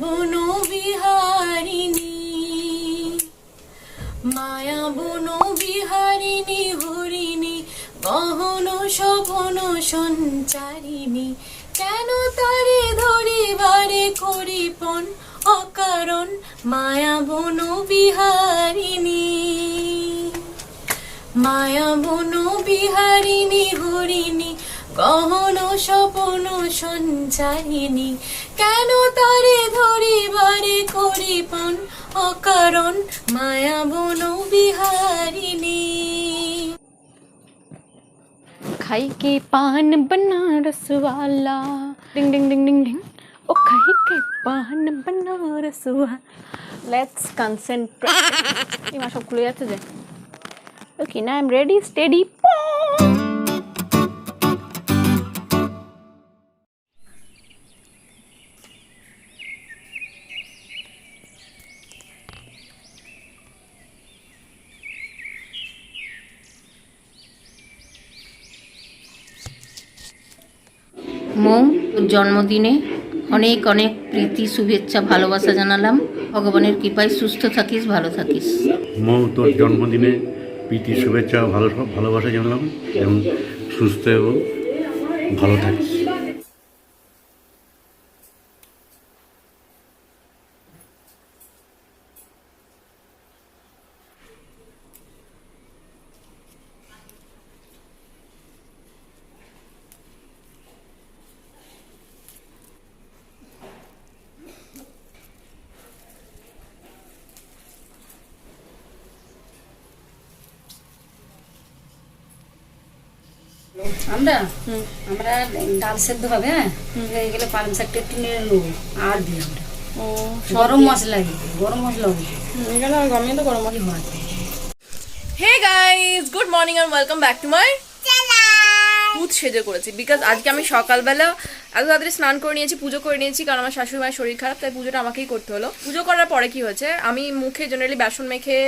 বন বিহারিণী, মায়া বন বিহারিণী হরিণী, গহন শোভন সঞ্চারিণী, কেন তারে ধরিবারে করিপন অকারণ, মায়া বন বিহারিণী। মায়া বন বিহারিণী হরিণী, গহন স্বপন সঞ্চারিণী, কেন তারে ধরিবারে করিপন অকারণ, মায়া বন বিহারিণী। खाई के पान बनारस वाला, डिंग डिंग डिंग डिंग डिंग, ओ खाई के पान बनारस वाला, लेट्स कंसंट्रेट। ये माशा खुले जाते हैं। Okay, now I'm ready, steady. মৌ, তোর জন্মদিনে অনেক অনেক প্রীতি শুভেচ্ছা ভালোবাসা জানালাম। ভগবানের কৃপায় সুস্থ থাকিস, ভালো থাকিস। মৌ, তোর জন্মদিনে প্রীতি শুভেচ্ছা ভালোবাসা জানালাম এবং সুস্থ এবং ভালো থাকিস। আমরা আমরা ডাল সেদ্ধ হবে, হ্যাঁ, হয়ে গেলে পালং শাকটা একটু নিয়ে নেবো আর দিই আমরা গরম মশলা হবে, গরম মশলা হবে গরমে তো গরম মশলা হয়। Hey guys, good morning and welcome back to my ভূত সেজে করেছি বিকজ আজকে আমি সকালবেলা এত তাড়াতাড়ি স্নান করে নিয়েছি, পুজো করে নিয়েছি, কারণ আমার শাশুড়ি মায়ের শরীর খারাপ, তাই পুজোটা আমাকেই করতে হলো। পুজো করার পরে কি হয়েছে, আমি মুখে জেনারেলি বেসন মেখে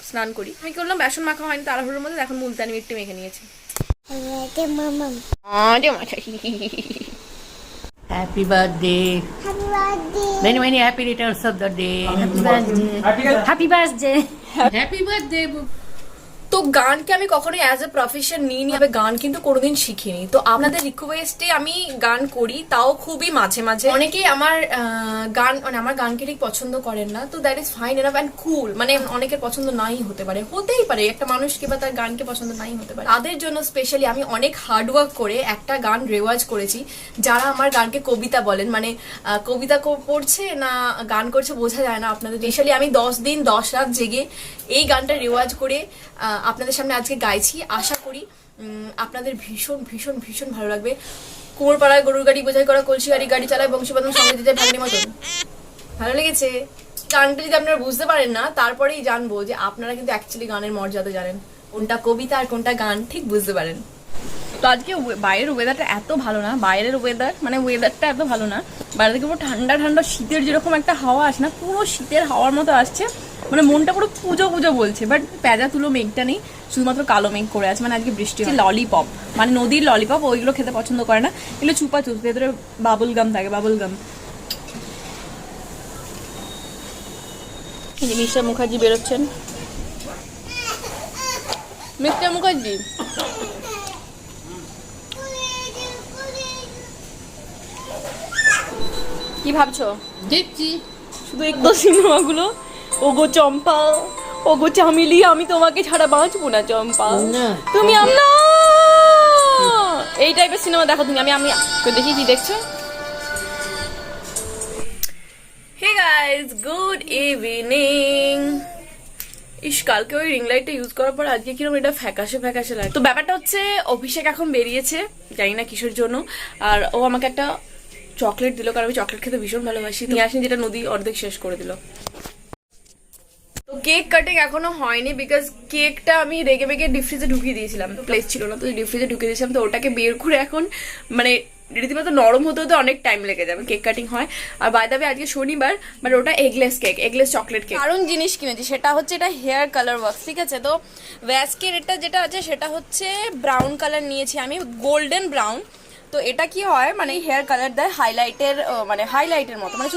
স্নান করি। আমি করলাম বেসন মাখা হয়নি তাড়াহুড়োর মধ্যে, এখন মুলতানি মিট্টি মেখে নিয়েছি। Happy birthday, many many happy Returns of the day. Happy birthday. Happy birthday. তো গানকে আমি কখনোই অ্যাজ এ প্রফেশন নিইনি, তবে গান কিন্তু কোনোদিন শিখিনি। তো আপনাদের রিকোয়েস্টে আমি গান করি, তাও খুবই মাঝে মাঝে। অনেকেই আমার গান মানে আমার গানকে ঠিক পছন্দ করেন না, তো that is fine enough and কুল। মানে অনেকের পছন্দ নাই হতে পারে, হতেই পারে, একটা মানুষকে বা তার গানকে পছন্দ নাই হতে পারে। তাদের জন্য স্পেশালি আমি অনেক হার্ডওয়ার্ক করে একটা গান রেওয়াজ করেছি। যারা আমার গানকে কবিতা বলেন, মানে কবিতা পড়ছে না গান করছে বোঝা যায় না আপনাদের। স্পেশালি আমি 10 দিন 10 রাত জেগে এই গানটা রেওয়াজ করে আপনাদের সামনে আজকে গাইছি। আশা করি আপনাদের ভীষণ ভীষণ ভীষণ ভালো লাগবে। কুমোরপাড়ায় গরুর গাড়ি বোঝাই করা কলসি গাড়ি, গাড়ি চালায় বংশীবাদন সঙ্গে দিতে ভাগনি মতন। ভালো লেগেছে গানটা? যদি আপনারা বুঝতে পারেন না, তারপরেই জানবো যে আপনারা কিন্তু অ্যাকচুয়ালি গানের মর্যাদা জানেন, কোনটা কবিতা আর কোনটা গান ঠিক বুঝতে পারেন। তো আজকে বাইরের ওয়েদারটা এত ভালো না, বাইরের ওয়েদার মানে ওয়েদারটা এত ভালো না। বাইরে থেকে পুরো ঠান্ডা ঠান্ডা শীতের যেরকম একটা হাওয়া আসে না, পুরো শীতের হাওয়ার মতো আসছে। মানে মনটা পুরো পুজো পুজো বলছে, বাট প্যাজা তুলো মেঘটা নেই, শুধুমাত্র কালো মেঘ করে আছে। মানে আজকে বৃষ্টি। ললিপপ মানে নদীর ললিপপ, ওইগুলো খেতে পছন্দ করে না, এগুলো চুপা চুপ, ভেতরে বাবুল গাম থাকে, বাবুল গাম। মিস্টার মুখার্জি বেরোচ্ছেন। মিস্টার মুখার্জি, কি ভাবছো? দেখছি শুধু একদম সিনেমাগুলো। ওগো চম্পা, ওগো চামেলি, আমি তোমাকে ছাড়া বাঁচবো না চম্পা, তুমি না, এই টাইপের সিনেমা দেখো তুমি। আমি দেখি কি দেখছো। Hey guys, good evening. ইস, কালকে ওই রিং লাইটটা ইউজ করার পর আজকে কিরকম এটা ফ্যাকাশে ফ্যাকাশে লাগে। তো ব্যাপারটা হচ্ছে, অভিষেক এখন বেরিয়েছে, জানি না কিসের জন্য, আর ও আমাকে একটা চকলেট দিল, কারণ আমি চকলেট খেতে ভীষণ ভালোবাসি। নিয়ে আসেন, যেটা নদী অর্ধেক শেষ করে দিল। তো কেক কাটিং এখনো হয়নি বিকজ কেকটা আমি রেগে বেগে ডিপ ফ্রিজে ঢুকিয়ে দিয়েছিলাম, প্লেস ছিল না, তো ডিপ ফ্রিজে ঢুকিয়ে দিয়েছিলাম। তো ওটাকে বের করে এখন মানে রীতিমতো নরম হতে হতে অনেক টাইম লেগে যাবে। কেক কাটিং হয়। আর বাই দ্য ওয়ে আজকে শনিবার, বাট ওটা eggless cake, eggless chocolate cake. কারণ জিনিস কিনেছি, সেটা হচ্ছে এটা হেয়ার কালার ওয়ার্ক, ঠিক আছে। তো ভ্যাসকের এটা যেটা আছে সেটা হচ্ছে ব্রাউন কালার নিয়েছি আমি, গোল্ডেন ব্রাউন। তো এটা কি হয় মানে হেয়ার কালার দেয় হাইলাইটের মানে হাইলাইটের মতো, মানে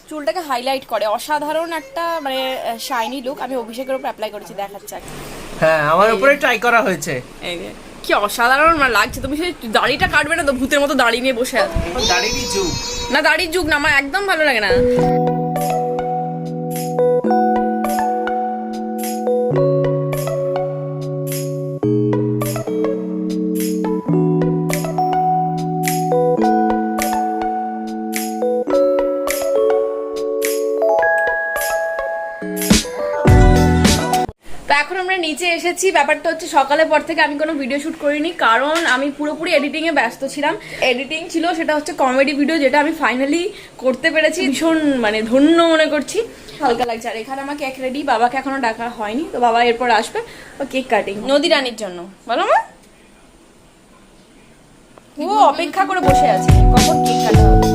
চুলটাকে হাইলাইট করে। অসাধারণ একটা মানে শাইনি লুক। আমি অভিষেকের উপর অ্যাপ্লাই করেছি, দেখাচ্ছি। হ্যাঁ আমার উপরে ট্রাই করা হয়েছে। এই যে কি অসাধারণ মানে লাগছে। তুমি সেই দাড়িটা কাটবে না তো, ভূতের মতো দাড়ি নিয়ে বসে আছো। দাড়িরই যুগ না, দাড়ির যুগ না, আমার একদম ভালো লাগে না। তো এখন আমরা নিচে এসেছি। ব্যাপারটা হচ্ছে সকালের পর থেকে আমি কোনো ভিডিও শুট করিনি, কারণ আমি পুরোপুরি এডিটিং এ ব্যস্ত ছিলাম। এডিটিং ছিল সেটা হচ্ছে কমেডি ভিডিও, যেটা আমি ফাইনালি করতে পেরেছি। ভীষণ মানে ধন্য মনে করছি, হালকা লাগছে। আর এখানে আমার কেক রেডি, বাবাকে এখনো ডাকা হয়নি, তো বাবা এরপর আসবে ও কেক কাটিং নদী রানীর জন্য। বলো মা, ও অপেক্ষা করে বসে আছে কখন কেক কাটা হবে।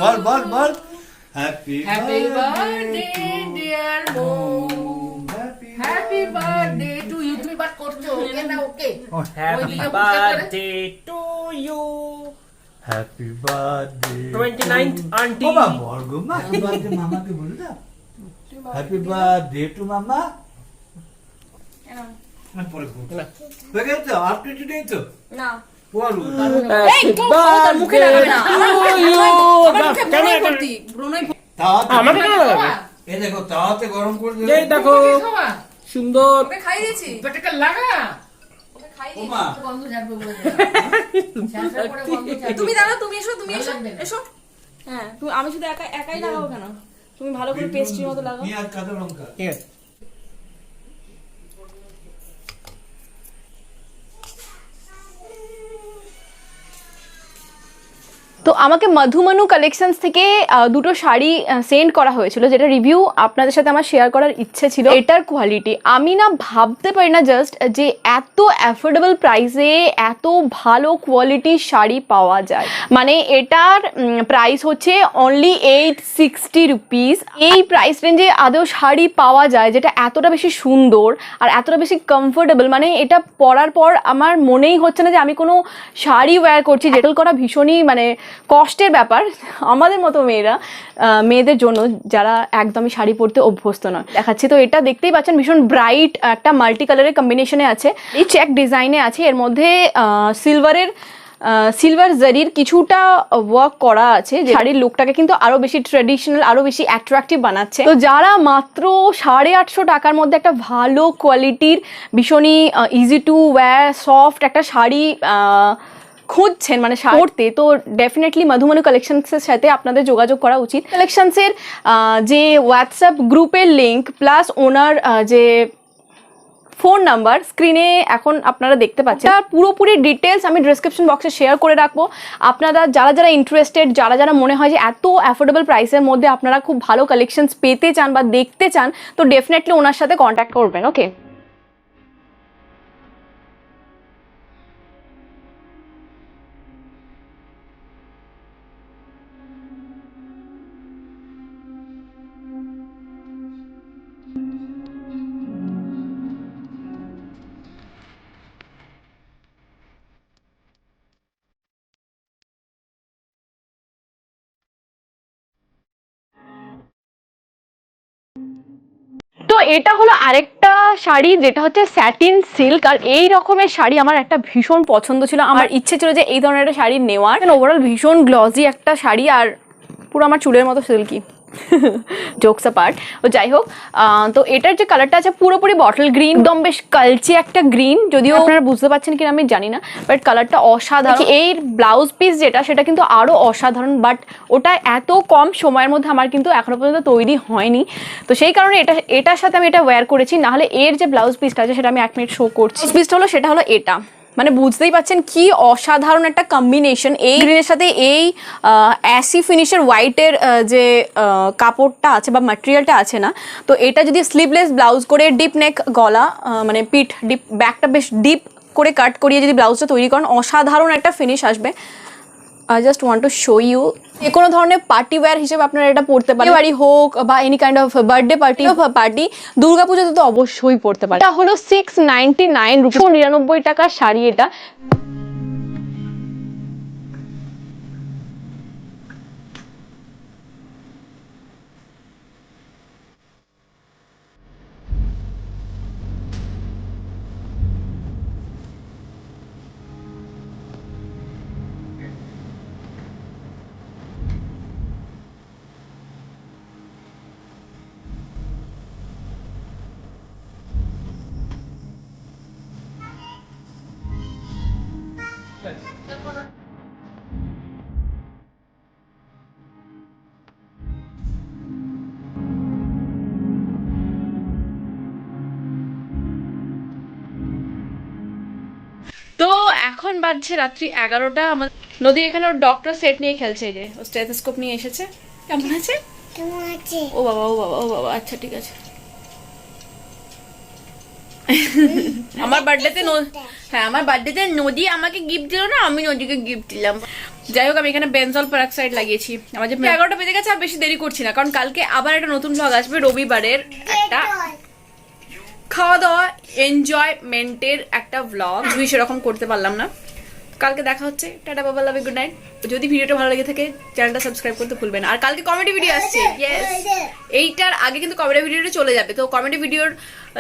বল বল বল। Happy birthday dear mom, happy birthday to you. তুমি বাট করছো ওকে না okay? Happy birthday to you. Happy birthday 29th aunty. বাবা বর্গো মা, হ্যাপি বার্থডে মামাকে বলে দাও। হ্যাপি বার্থডে টু মামা। আমি পরে বলবো। হয়ে গেছে তো? আর কিছু নেই তো? না বলো। এই তোর মুখে লাগাবে না। আমার মুখে ব্রণই ভর্তি, ব্রণই ভর্তি। তাওয়াতে আমাকে কেন লাগাবে? এ দেখো তাওয়াতে গরম করে দিও। এই দেখো সুন্দর। ওকে খাই দিয়েছি, বেটাকে লাগা। ওকে খাই ও দিয়েছি। মা, বন্ধ যাবে বলে ঝাঁঝরা করে বন্ধ যাবে। তুমি দাঁড়াও, তুমি এসো, তুমি এসো, ভালো লাগবে না। এসো। হ্যাঁ, তুমি, আমি শুধু একাই লাগাবো কেন? তুমি ভালো করে পেস্ট্রির মতো লাগাও। পেঁয়াজ কাঁচা লঙ্কা। ঠিক আছে। তো আমাকে মধুমনু কালেকশনস থেকে দুটো শাড়ি সেন্ড করা হয়েছিল, যেটা রিভিউ আপনাদের সাথে আমার শেয়ার করার ইচ্ছে ছিল। এটার কোয়ালিটি আমি না ভাবতে পারি না জাস্ট যে এত অ্যাফোর্ডেবল প্রাইসে এত ভালো কোয়ালিটির শাড়ি পাওয়া যায়। মানে এটার প্রাইস হচ্ছে অনলি 860 রুপিস। এই প্রাইস রেঞ্জে আদৌ শাড়ি পাওয়া যায় যেটা এতটা বেশি সুন্দর আর এতটা বেশি কমফোর্টেবল। মানে এটা পরার পর আমার মনেই হচ্ছে না যে আমি কোনো শাড়ি ওয়্যার করছি। যেটা করা ভীষণই মানে কষ্টের ব্যাপার আমাদের মতো মেয়েদের জন্য, যারা একদমই শাড়ি পরতে অভ্যস্ত নয়। দেখাচ্ছি তো, এটা দেখতেই পাচ্ছেন ভীষণ ব্রাইট একটা মাল্টি কালারের কম্বিনেশনে আছে। এই চেক ডিজাইনে আছে, এর মধ্যে সিলভার জারির কিছুটা ওয়ার্ক করা আছে, যে শাড়ির লুকটাকে কিন্তু আরো বেশি ট্রেডিশনাল, আরো বেশি অ্যাট্রাকটিভ বানাচ্ছে। তো যারা মাত্র 850 টাকার মধ্যে একটা ভালো কোয়ালিটির ভীষণই ইজি টু ওয়্যার সফট একটা শাড়ি খুঁজছেন মানে পড়তে, তো ডেফিনেটলি মধুমনু কালেকশনসের সাথে আপনাদের যোগাযোগ করা উচিত। কালেকশনসের যে হোয়াটসঅ্যাপ গ্রুপের লিঙ্ক প্লাস ওনার যে ফোন নাম্বার স্ক্রিনে এখন আপনারা দেখতে পাচ্ছেন, তার পুরোপুরি ডিটেলস আমি ডেসক্রিপশন বক্সে শেয়ার করে রাখবো। আপনারা যারা ইন্টারেস্টেড, যারা মনে হয় যে এত অ্যাফোর্ডেবল প্রাইসের মধ্যে আপনারা খুব ভালো কালেকশনস পেতে চান বা দেখতে চান, তো ডেফিনেটলি ওনার সাথে কন্ট্যাক্ট করবেন। ওকে, তো এটা হলো আরেকটা শাড়ি, যেটা হচ্ছে স্যাটিন সিল্ক। আর এই রকমের শাড়ি আমার একটা ভীষণ পছন্দ ছিল, আমার ইচ্ছে ছিল যে এই ধরনের একটা শাড়ি নেওয়ার। ওভারঅল ভীষণ গ্লসি একটা শাড়ি আর পুরো আমার চুলের মতো সিল্কি। Jokes part. ও যাই হোক, তো এটার যে কালারটা আছে পুরোপুরি বটল গ্রিন, একদম বেশ কালচে একটা গ্রিন, যদিও আপনারা বুঝতে পারছেন কিনা আমি জানি না, বাট কালারটা অসাধারণ। এই ব্লাউজ পিস যেটা সেটা কিন্তু আরও অসাধারণ, বাট ওটা এত কম সময়ের মধ্যে আমার কিন্তু এখনো পর্যন্ত তৈরি হয়নি, তো সেই কারণে এটার সাথে আমি এটা ওয়্যার করেছি। নাহলে এর যে ব্লাউজ পিসটা আছে সেটা আমি 1 মিনিট শো করছি। পিসটা হলো, সেটা হলো এটা, মানে বুঝতেই পাচ্ছেন কি অসাধারণ একটা কম্বিনেশন। এই গ্রিনের সাথে এই অ্যাসি ফিনিশের হোয়াইটের যে কাপড়টা আছে বা ম্যাটেরিয়ালটা আছে না, তো এটা যদি স্লিভলেস ব্লাউজ করে ডিপ নেক গলা, মানে পিঠ ডিপ, ব্যাকটা বেশ ডিপ করে কাট করিয়ে যদি ব্লাউজটা তৈরি করেন, অসাধারণ একটা ফিনিশ আসবে। I just want to show you. যে কোনো ধরনের পার্টি ওয়্যার হিসেবে আপনারা এটা পরতে পারেন, বাড়ি হোক বা any kind of birthday party, দুর্গাপুজোতে তো অবশ্যই পরতে পারেন। এটা হলো 699 রুপি, 99 টাকার শাড়ি এটা। তো এখন বাজছে রাত্রি 11টা। আমার নদী এখানে ওর ডক্টর সেট নিয়ে খেলছে, এই যে ও স্টেথোস্কোপ নিয়ে এসেছে। কেমন আছে? ও বাবা ও বাবা ও বাবা, আচ্ছা ঠিক আছে। আমার বার্থডেতে আমার বার্থডেতে নদী আমাকে গিফট দিল না, আমি নদীকে গিফট দিলাম। যাই হোক, আমি এখানে বেনজল পেরক্সাইড লাগিয়েছি। আমার যে 11টা বেজে গেছে, আর বেশি দেরি করছি না, কারণ কালকে আবার একটা নতুন ব্লগ আসবে, রবিবারের একটা খাওয়া দাওয়া এনজয়মেন্টের একটা ব্লগ। আমি সেরকম করতে পারলাম না, কালকে দেখা হচ্ছে। টাটা বাবা, লাভ ইউ, গুড নাইট। যদি ভিডিওটা ভালো লেগে থাকে চ্যানেলটা সাবস্ক্রাইব করতে ভুলবেন না। আর কালকে কমেডি ভিডিও আসছে, ইয়েস, এইটার আগে কিন্তু কমেডি ভিডিওটা চলে যাবে। তো কমেডি ভিডিওর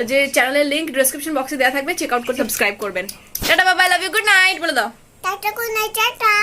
যে চ্যানেলের লিংক ডেসক্রিপশন বক্সে দেওয়া থাকবে, চেক আউট করে সাবস্ক্রাইব করবেন। টাটা বাবা, লাভ ইউ, গুড নাইট বলে দাও। Tata, good night, tata.